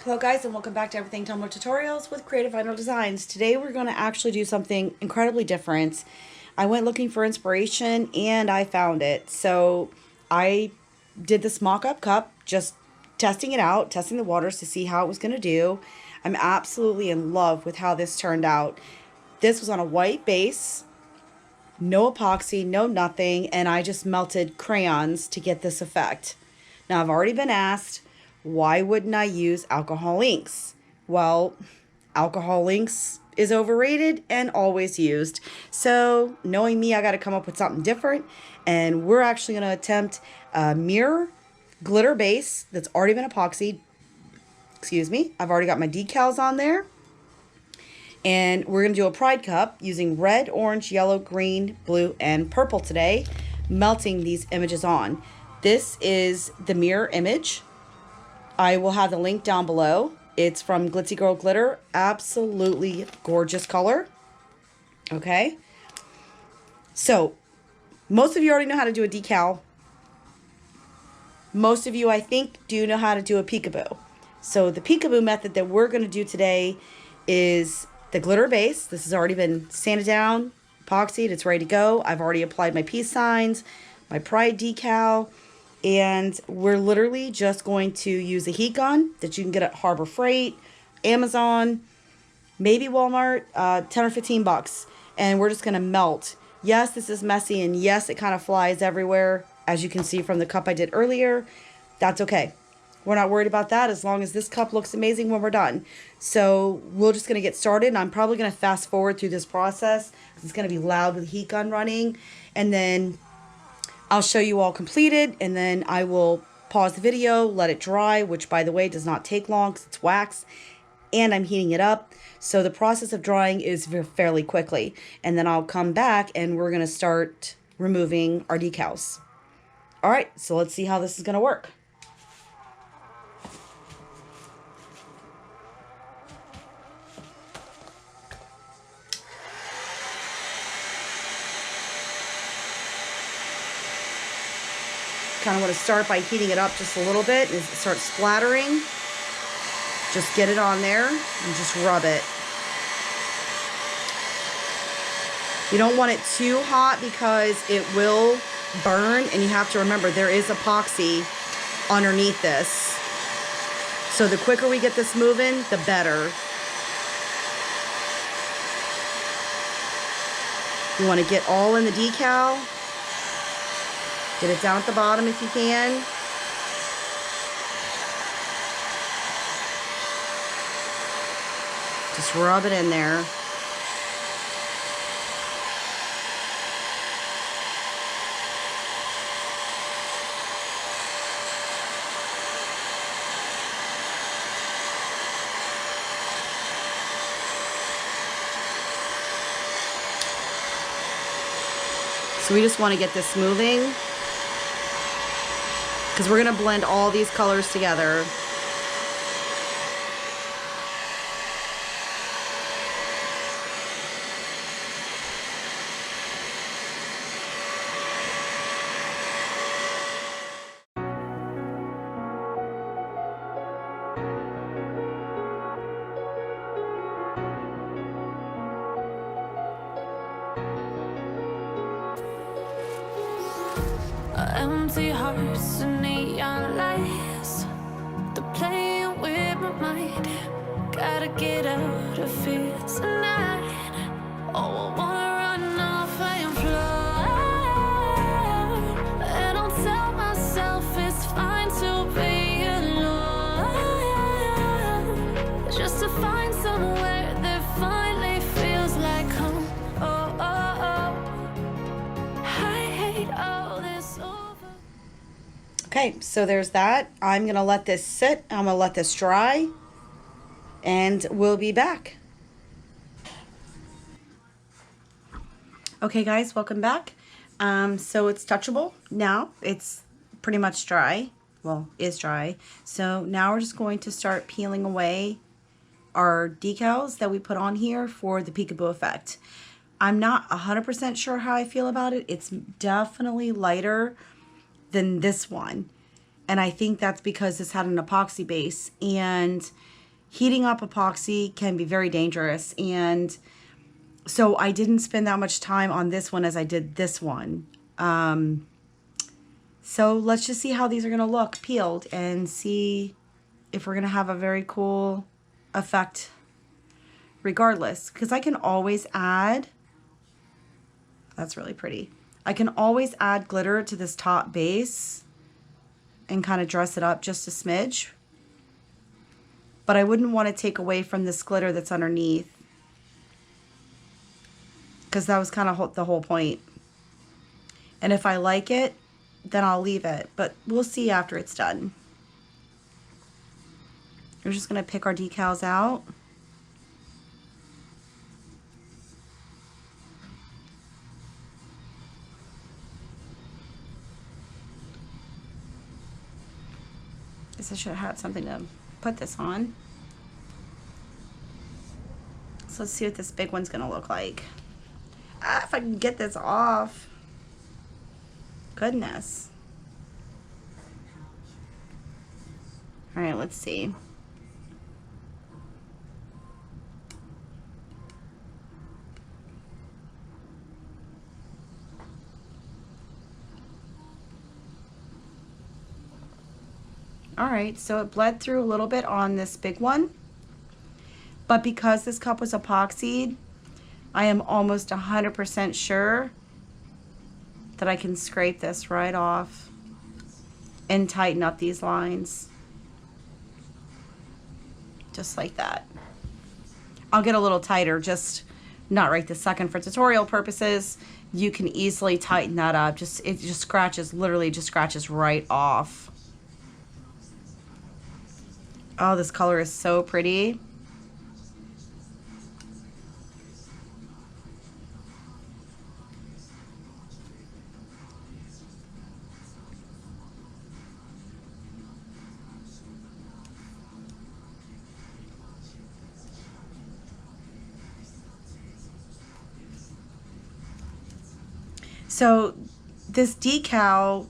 Hello guys, and welcome back to Everything Tumbler Tutorials with Creative Vinyl Designs. Today we're going to actually do something incredibly different. I went looking for inspiration and I found it. So I did this mock-up cup, just testing it out, testing the waters to see how it was going to do. I'm absolutely in love with how this turned out. This was on a white base, no epoxy, no nothing, and I just melted crayons to get this effect. Now I've already been asked, why wouldn't I use alcohol inks? Well, alcohol inks is overrated and always used. So knowing me, I got to come up with something different. And we're actually going to attempt a mirror glitter base that's already been epoxied. Excuse me. I've already got my decals on there. And we're going to do a pride cup using red, orange, yellow, green, blue, and purple today, melting these images on. This is the mirror image. I will have the link down below. It's from Glitzy Girl Glitter. Absolutely gorgeous color. Okay. So, most of you already know how to do a decal. Most of you, I think, do know how to do a peekaboo. So, the peekaboo method that we're going to do today is the glitter base. This has already been sanded down, epoxied. It's ready to go. I've already applied my peace signs, my pride decal. And we're literally just going to use a heat gun that you can get at Harbor Freight, Amazon, maybe Walmart, 10 or 15 bucks. And we're just going to melt. Yes, this is messy, and yes, it kind of flies everywhere, as you can see from the cup I did earlier. That's okay. We're not worried about that as long as this cup looks amazing when we're done. So we're just going to get started, and I'm probably going to fast forward through this process because it's going to be loud with the heat gun running. And then I'll show you all completed, and then I will pause the video, let it dry, which, by the way, does not take long because it's wax, and I'm heating it up. So the process of drying is fairly quickly. And then I'll come back, and we're going to start removing our decals. All right, so let's see how this is going to work. Kind of want to start by heating it up just a little bit. As it starts splattering, just get it on there and just rub it. You don't want it too hot because it will burn, and you have to remember there is epoxy underneath this. So the quicker we get this moving, the better. You want to get all in the decal. Get it down at the bottom if you can. Just rub it in there. So we just want to get this moving, because we're going to blend all these colors together. Empty hearts and neon lights, they're playing with my mind. Gotta get out of here tonight. Oh, I wanna run off and fly, and I'll tell myself it's fine to be alone, just to find somewhere that finally feels like home. Oh, oh, oh, I hate all this over. Okay, so there's that. I'm going to let this sit. I'm going to let this dry, and we'll be back. Okay, guys, welcome back. So it's touchable now. It's pretty much dry. Well, is dry. So now we're just going to start peeling away our decals that we put on here for the peekaboo effect. I'm not 100% sure how I feel about it. It's definitely lighter than this one. And I think that's because this had an epoxy base, and heating up epoxy can be very dangerous. And so I didn't spend that much time on this one as I did this one. So let's just see how these are going to look peeled and see if we're going to have a very cool effect regardless. Because I can always add, that's really pretty. I can always add glitter to this top base and kind of dress it up just a smidge. But I wouldn't want to take away from this glitter that's underneath, because that was kind of the whole point. And if I like it, then I'll leave it. But we'll see after it's done. We're just going to pick our decals out. Guess I should have had something to put this on. So let's see what this big one's going to look like. If I can get this off. Goodness. All right, let's see. All right, so it bled through a little bit on this big one, but because this cup was epoxied, I am almost 100% sure that I can scrape this right off and tighten up these lines. Just like that. I'll get a little tighter, just not right this second for tutorial purposes. You can easily tighten that up. It just scratches, literally just scratches right off. Oh, this color is so pretty. So this decal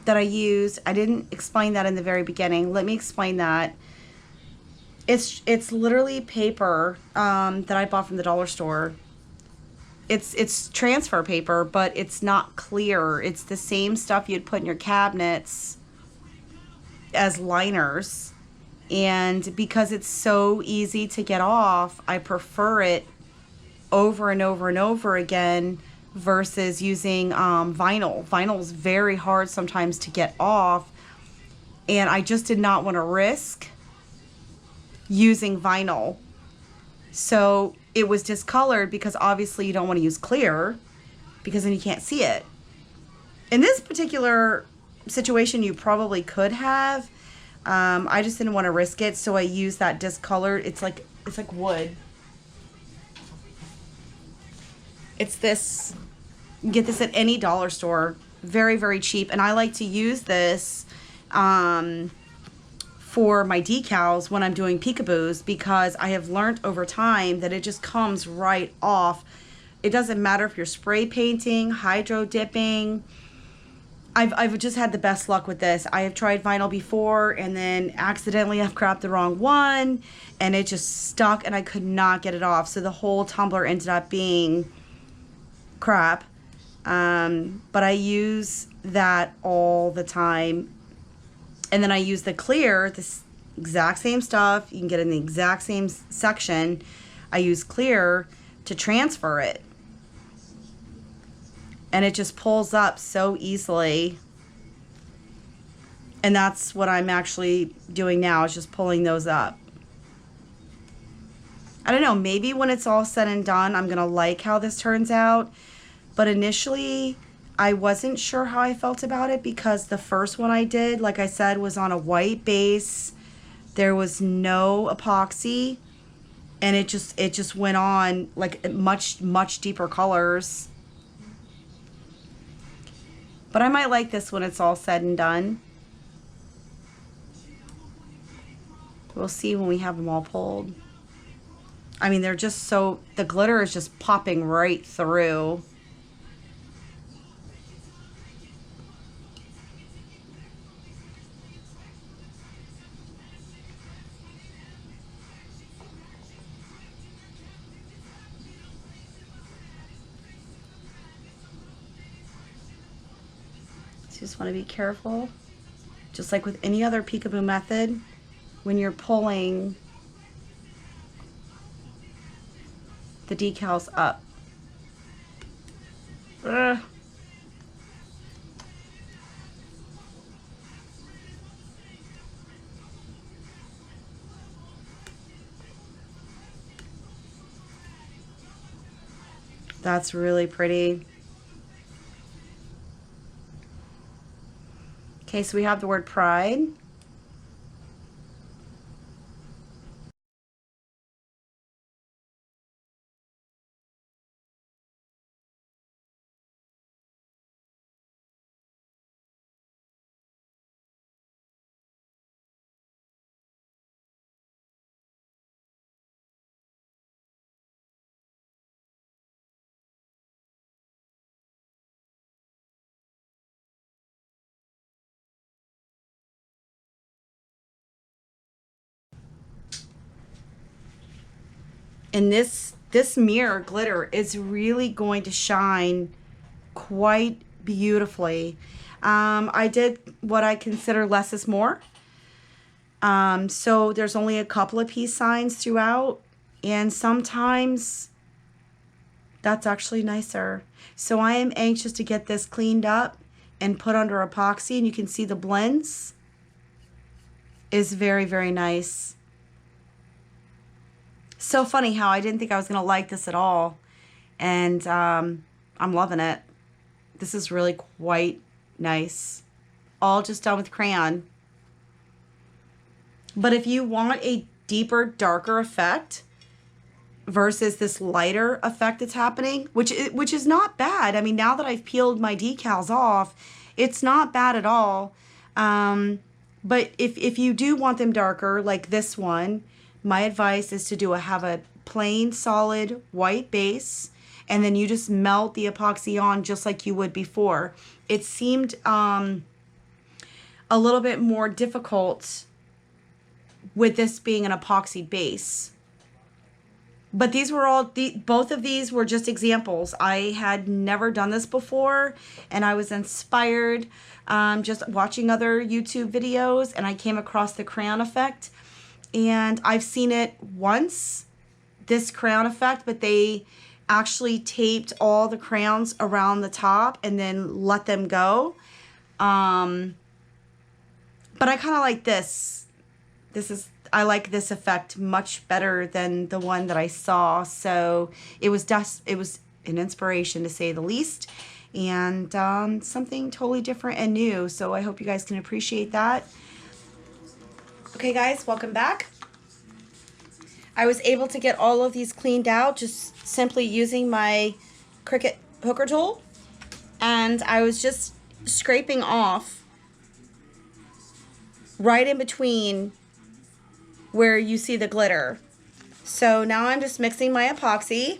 that I used, I didn't explain that in the very beginning. Let me explain that. It's literally paper that I bought from the dollar store. It's transfer paper, but it's not clear. It's the same stuff you'd put in your cabinets as liners. And because it's so easy to get off, I prefer it over and over and over again versus using vinyl. Vinyl is very hard sometimes to get off, and I just did not want to risk using vinyl. So it was discolored because obviously you don't want to use clear because then you can't see it. In this particular situation, you probably could have. I just didn't want to risk it, so I used that discolored. It's like wood. It's this. You get this at any dollar store. Very, very cheap. And I like to use this for my decals when I'm doing peekaboos, because I have learned over time that it just comes right off. It doesn't matter if you're spray painting, hydro dipping. I've just had the best luck with this. I have tried vinyl before, and then accidentally I've grabbed the wrong one, and it just stuck, and I could not get it off. So the whole tumbler ended up being crap. But I use that all the time. And then I use the clear, this exact same stuff. You can get in the exact same section. I use clear to transfer it. And it just pulls up so easily. And that's what I'm actually doing now, is just pulling those up. I don't know, maybe when it's all said and done, I'm going to like how this turns out. But initially, I wasn't sure how I felt about it, because the first one I did, like I said, was on a white base. There was no epoxy, and it just went on like much deeper colors. But I might like this when it's all said and done. We'll see when we have them all pulled. I mean, they're just so, the glitter is just popping right through. So you just want to be careful. Just like with any other Peekaboo method, when you're pulling the decals up. Ugh. That's really pretty. Okay, so we have the word pride. And this mirror glitter is really going to shine quite beautifully. I did what I consider less is more. So there's only a couple of peace signs throughout, and sometimes that's actually nicer. So I am anxious to get this cleaned up and put under epoxy, and you can see the blends is very, very nice. So funny how I didn't think I was going to like this at all. And I'm loving it. This is really quite nice. All just done with crayon. But if you want a deeper, darker effect versus this lighter effect that's happening, which is not bad. I mean, now that I've peeled my decals off, it's not bad at all. But if you do want them darker, like this one, my advice is to have a plain, solid white base, and then you just melt the epoxy on just like you would before. It seemed a little bit more difficult with this being an epoxy base. But these were all, both of these were just examples. I had never done this before, and I was inspired just watching other YouTube videos, and I came across the crayon effect. And I've seen it once, this crayon effect, but they actually taped all the crayons around the top and then let them go. But I kind of like this. I like this effect much better than the one that I saw. So it was an inspiration, to say the least, and something totally different and new. So I hope you guys can appreciate that. Okay guys, welcome back. I was able to get all of these cleaned out just simply using my Cricut hooker tool, and I was just scraping off right in between where you see the glitter. So now I'm just mixing my epoxy,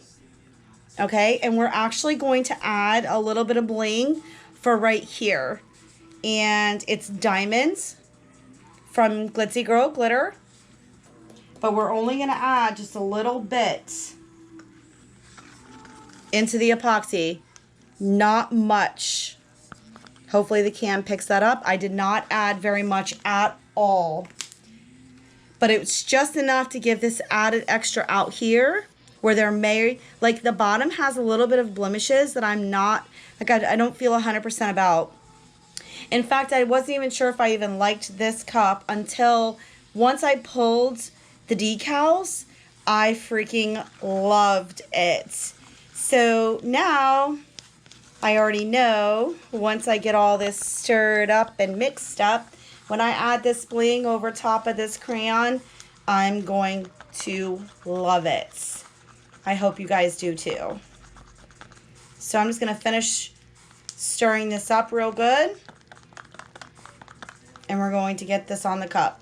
okay, and we're actually going to add a little bit of bling for right here, and it's diamonds from Glitzy Girl Glitter, but we're only going to add just a little bit into the epoxy, not much. Hopefully the cam picks that up. I did not add very much at all, but it's just enough to give this added extra out here where there may, like the bottom has a little bit of blemishes that I'm not, like I don't feel 100% about. In fact, I wasn't even sure if I even liked this cup until once I pulled the decals. I freaking loved it. So now I already know, once I get all this stirred up and mixed up, when I add this bling over top of this crayon, I'm going to love it. I hope you guys do too. So I'm just going to finish stirring this up real good. And we're going to get this on the cup.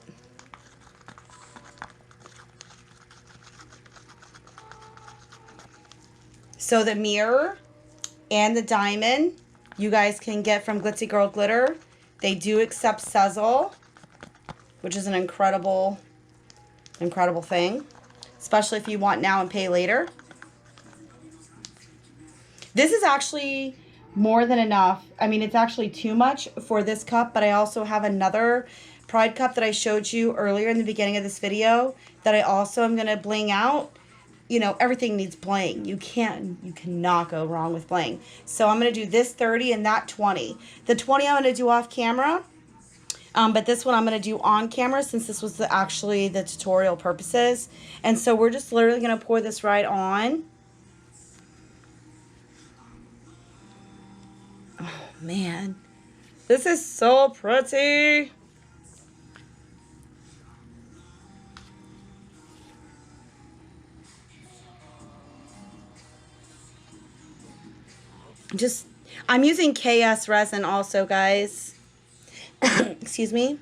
So the mirror and the diamond you guys can get from Glitzy Girl Glitter. They do accept Sezzle, which is an incredible thing, especially if you want now and pay later. This is actually more than enough. I mean, it's actually too much for this cup, but I also have another Pride cup that I showed you earlier in the beginning of this video that I also am going to bling out. You know, everything needs bling. You cannot go wrong with bling. So I'm going to do this 30 and that 20. The 20 I'm going to do off camera. But this one I'm going to do on camera since this was actually the tutorial purposes. And so we're just literally going to pour this right on. Oh, man. This is so pretty. I'm using KS resin also, guys. Excuse me.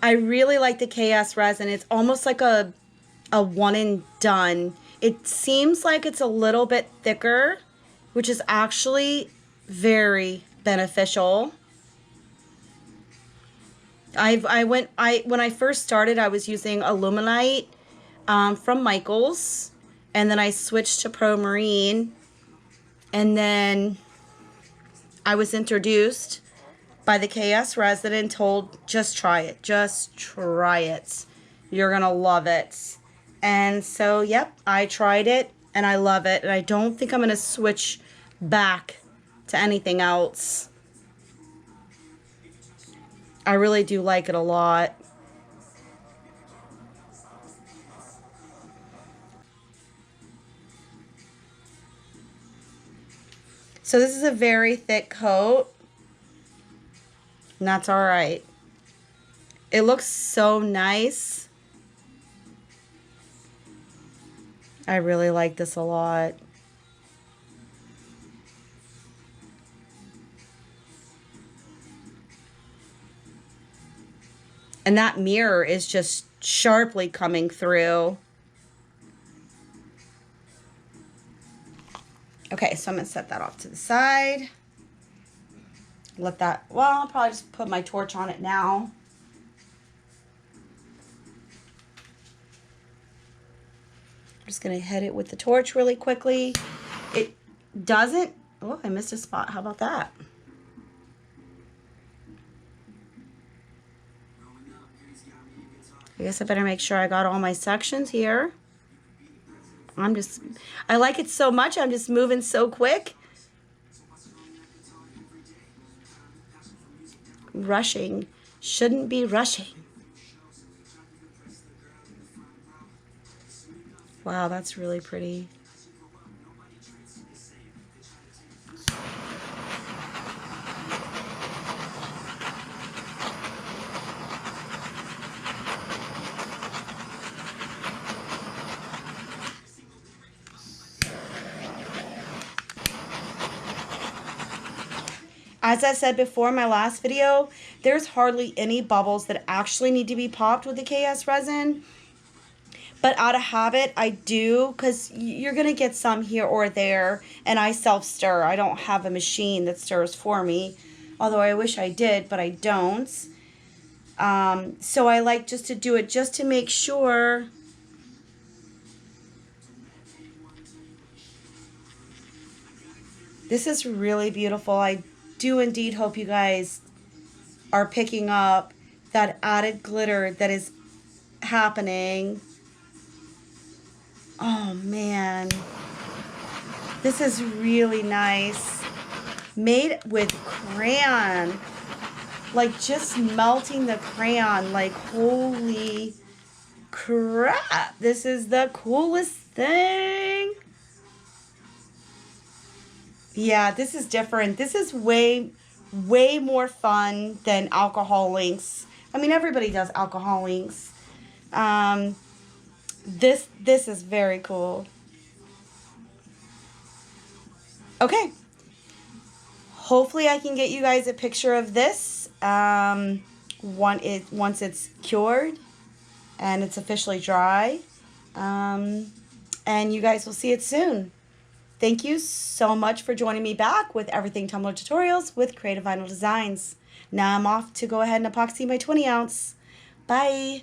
I really like the KS resin. It's almost like a one and done. It seems like it's a little bit thicker, which is actually very beneficial. When I first started, I was using Aluminite from Michaels. And then I switched to Pro Marine. And then I was introduced by the KS resin and told, just try it. Just try it. You're going to love it. And so, yep, I tried it and I love it. And I don't think I'm going to switch back to anything else. I really do like it a lot. So this is a very thick coat, and that's all right. It looks so nice. I really like this a lot. And that mirror is just sharply coming through. Okay, so I'm going to set that off to the side. Let that, well, I'll probably just put my torch on it now. I'm just going to hit it with the torch really quickly. It doesn't, oh, I missed a spot. How about that? I guess I better make sure I got all my sections here. I like it so much, I'm just moving so quick. Rushing. Shouldn't be rushing. Wow, that's really pretty. As I said before in my last video, there's hardly any bubbles that actually need to be popped with the KS resin. But out of habit, I do, because you're going to get some here or there, and I self-stir. I don't have a machine that stirs for me, although I wish I did, but I don't. So I like just to do it just to make sure. This is really beautiful. I do indeed hope you guys are picking up that added glitter that is happening. Oh man, this is really nice. Made with crayon, like just melting the crayon, like holy crap, this is the coolest thing. Yeah, this is different. This is way more fun than alcohol inks. I mean, everybody does alcohol inks. This is very cool. Okay. Hopefully I can get you guys a picture of this once it's cured and it's officially dry. And you guys will see it soon. Thank you so much for joining me back with Everything Tumbler Tutorials with Creative Vinyl Designs. Now I'm off to go ahead and epoxy my 20 ounce. Bye.